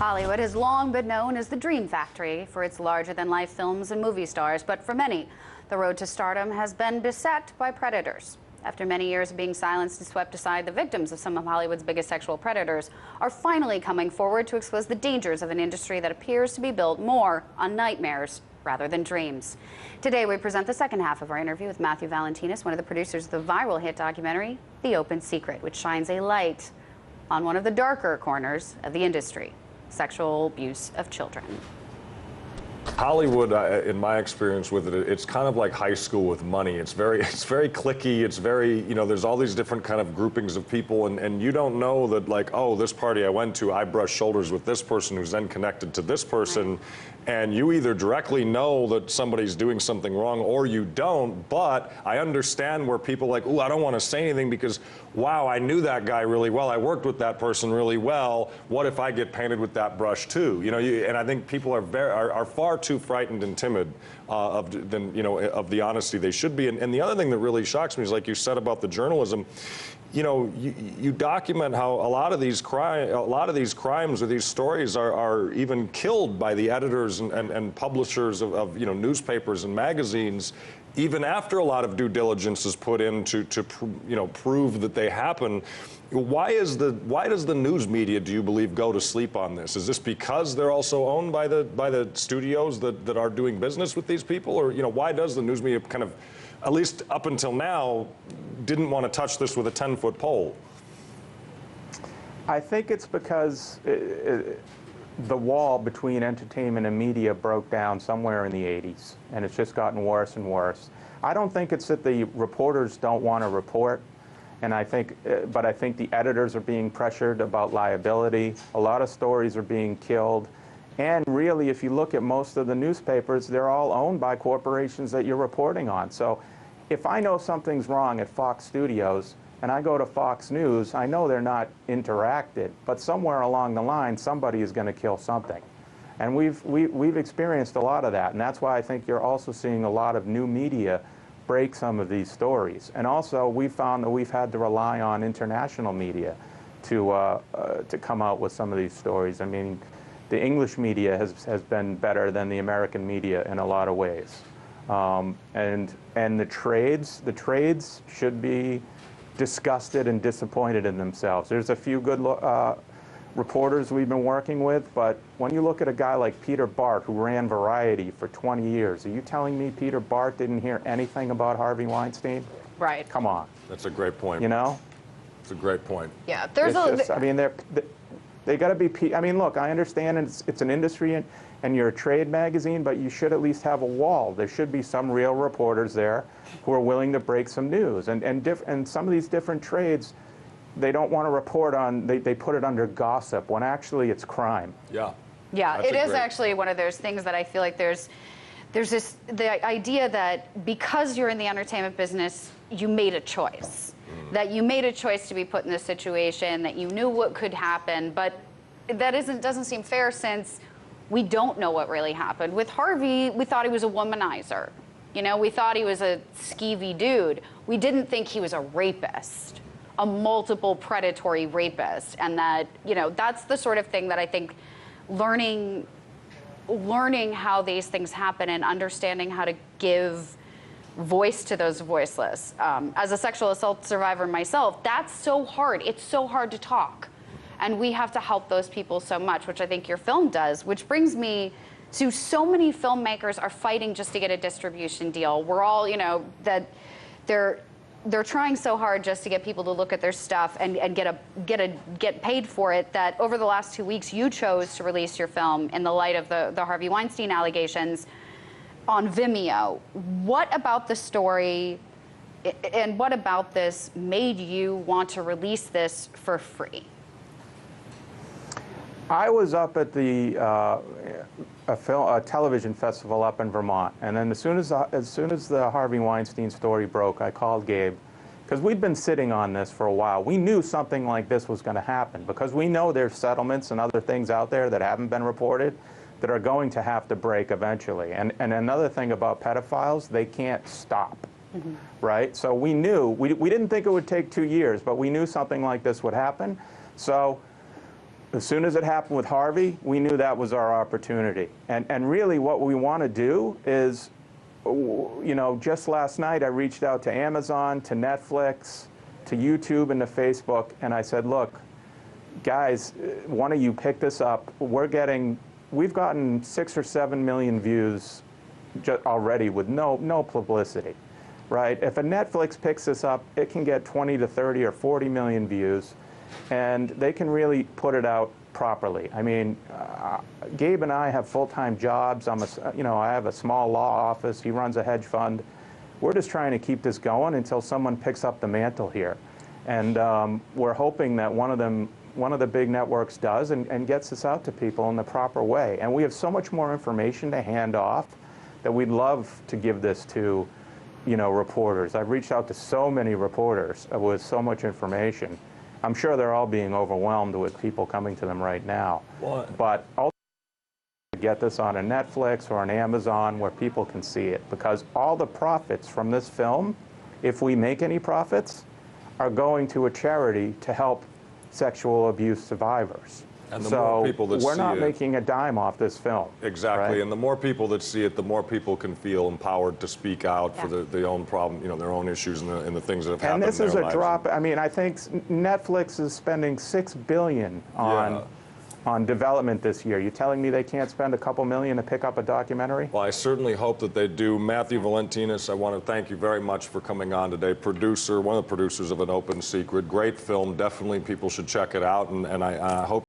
Hollywood has long been known as the Dream Factory for its larger-than-life films and movie stars, but for many, the road to stardom has been beset by predators. After many years of being silenced and swept aside, the victims of some of Hollywood's biggest sexual predators are finally coming forward to expose the dangers of an industry that appears to be built more on nightmares rather than dreams. Today, we present the second half of our interview with Matthew Valentinus, one of the producers of the viral hit documentary, The Open Secret, which shines a light on one of the darker corners of the industry: sexual abuse of children. Hollywood, in my experience with it, it's kind of like high school with money. It's very cliquey. It's very, there's all these different kind of groupings of people, and you don't know that, like, oh, this party I went to, I brushed shoulders with this person who's then connected to this person. Right. And you either directly know that somebody's doing something wrong or you don't, but I understand where people are like, ooh, I don't want to say anything because, wow, I knew that guy really well. I worked with that person really well. What if I get painted with that brush too? And I think people are far too frightened and timid of the honesty they should be. And the other thing that really shocks me is, like you said about the journalism, you document how a lot of these crimes or these stories are even killed by the editors and publishers of newspapers and magazines, even after a lot of due diligence is put in to prove that they happen. Why does the news media, do you believe, go to sleep on this? Is this because they're also owned by the studios that are doing business with these people, or why does the news media kind of, at least up until now, didn't want to touch this with a 10-foot pole? I think it's because the wall between entertainment and media broke down somewhere in the 80s, and it's just gotten worse and worse. I don't think it's that the reporters don't want to report, and but I think the editors are being pressured about liability. A lot of stories are being killed. And really, if you look at most of the newspapers, they're all owned by corporations that you're reporting on. So if I know something's wrong at Fox Studios and I go to Fox News, I know they're not interacted, but somewhere along the line, somebody is going to kill something. And we've experienced a lot of that. And that's why I think you're also seeing a lot of new media break some of these stories. And also, we found that we've had to rely on international media to come out with some of these stories. I mean, the English media has been better than the American media in a lot of ways. And the trades should be disgusted and disappointed in themselves. There's a few good reporters we've been working with, but when you look at a guy like Peter Bart, who ran Variety for 20 years, are you telling me Peter Bart didn't hear anything about Harvey Weinstein? Right. Come on. That's a great point. It's a great point. Yeah, they got to be, look, I understand it's an industry and you're a trade magazine, but you should at least have a wall. There should be some real reporters there who are willing to break some news. And some of these different trades, they don't want to report on, they put it under gossip when actually it's crime. Yeah. Yeah, it is actually one of those things that I feel like there's the idea that because you're in the entertainment business, you made a choice. That you made a choice to be put in this situation, that you knew what could happen, but that doesn't seem fair since we don't know what really happened. With Harvey, we thought he was a womanizer. We thought he was a skeevy dude. We didn't think he was a rapist, a multiple predatory rapist, and that, that's the sort of thing that I think learning how these things happen and understanding how to give voice to those voiceless. As a sexual assault survivor myself, that's so hard. It's so hard to talk. And we have to help those people so much, which I think your film does, which brings me to so many filmmakers are fighting just to get a distribution deal. We're all, that they're trying so hard just to get people to look at their stuff and get paid for it, that over the last 2 weeks, you chose to release your film in the light of the Harvey Weinstein allegations on Vimeo. What about the story and what about this made you want to release this for free? I was up at the a television festival up in Vermont, and then as soon as the Harvey Weinstein story broke, I called Gabe, because we'd been sitting on this for a while. We knew something like this was going to happen because we know there's settlements and other things out there that haven't been reported that are going to have to break eventually. And another thing about pedophiles, they can't stop, right? So we knew, we didn't think it would take 2 years, but we knew something like this would happen. So As soon as it happened with Harvey, we knew that was our opportunity. And really what we want to do is, you know, just last night I reached out to Amazon, to Netflix, to YouTube, and to Facebook, and I said, look, guys, one of you pick this up. We've gotten 6 or 7 million views already with no publicity, right? If a Netflix picks this up, it can get 20 to 30 or 40 million views, and they can really put it out properly. I mean, Gabe and I have full-time jobs. I have a small law office. He runs a hedge fund. We're just trying to keep this going until someone picks up the mantle here, and we're hoping that one of the big networks does and gets this out to people in the proper way. And we have so much more information to hand off that we'd love to give this to, you know, reporters. I've reached out to so many reporters with so much information. I'm sure they're all being overwhelmed with people coming to them right now. What? But also get this on a Netflix or an Amazon where people can see it, because all the profits from this film, if we make any profits, are going to a charity to help sexual abuse survivors. And the more people that we're see not it, making a dime off this film. exactly, right? and the more people that see it, the more people can feel empowered to speak out for their own problem, you know, their own issues and the things that have happened. And this in is their a lives. drop. I mean, I think Netflix is spending $6 billion on development this year. You telling me they can't spend a couple million to pick up a documentary? Well, I certainly hope that they do. Matthew Valentinas, I want to thank you very much for coming on today. One of the producers of An Open Secret. Great film. Definitely people should check it out, and I hope